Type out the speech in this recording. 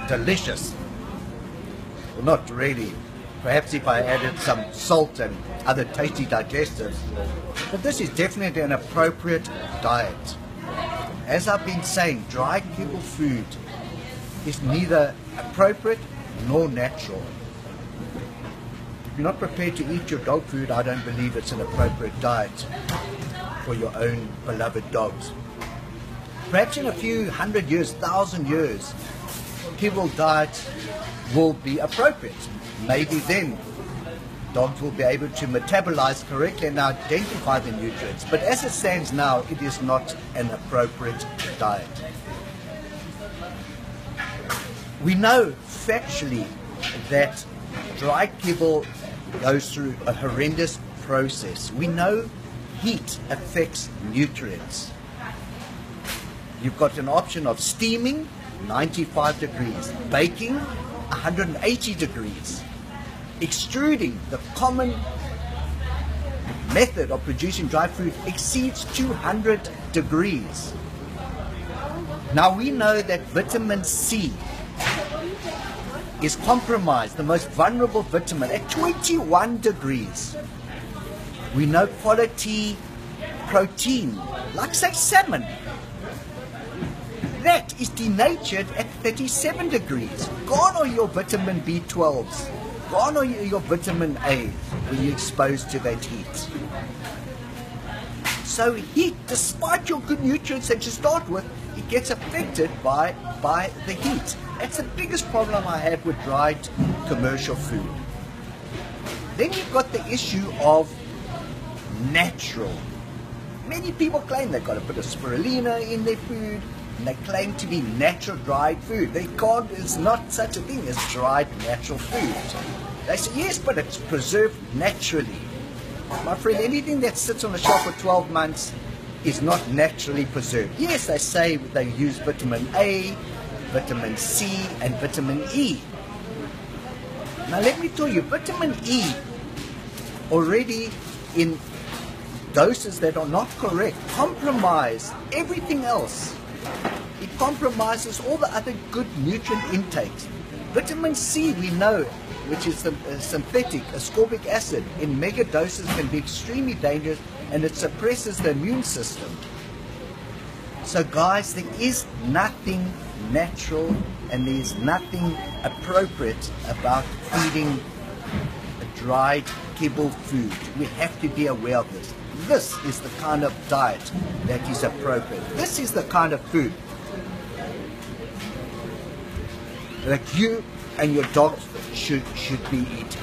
delicious. Well, not really. Perhaps if I added some salt and other tasty digestives. But this is definitely an appropriate diet. As I've been saying, dry kibble food is neither appropriate nor natural. If you're not prepared to eat your dog food, I don't believe it's an appropriate diet for your own beloved dogs. Perhaps in a few hundred years, 1,000 years, kibble diet will be appropriate. Maybe then dogs will be able to metabolize correctly and identify the nutrients. But as it stands now, it is not an appropriate diet. We know factually that dry kibble goes through a horrendous process. We know heat affects nutrients. You've got an option of steaming, 95 degrees, baking, 180 degrees. Extruding, the common method of producing dry food, exceeds 200 degrees. Now we know that vitamin C is compromised, the most vulnerable vitamin, at 21 degrees. We know quality protein, like say salmon, that is denatured at 37 degrees. Gone are your vitamin B12s. Gone are your vitamin A when you're exposed to that heat. So heat, despite your good nutrients that you start with, it gets affected by the heat. That's the biggest problem I have with dried commercial food. Then you've got the issue of natural. Many people claim they've got a bit of spirulina in their food, and they claim to be natural dried food. They can't, it's not such a thing as dried natural food. They say, yes, but it's preserved naturally. My friend, anything that sits on the shelf for 12 months is not naturally preserved. Yes, they say they use vitamin A, vitamin C, and vitamin E. Now let me tell you, vitamin E, already in doses that are not correct, compromise everything else. It compromises all the other good nutrient intakes. Vitamin C, we know, which is synthetic ascorbic acid, in mega doses can be extremely dangerous, and it suppresses the immune system. So guys, there is nothing natural and there is nothing appropriate about feeding a dried kibble food. We have to be aware of this. This is the kind of diet that is appropriate. This is the kind of food that you and your dogs should be eating.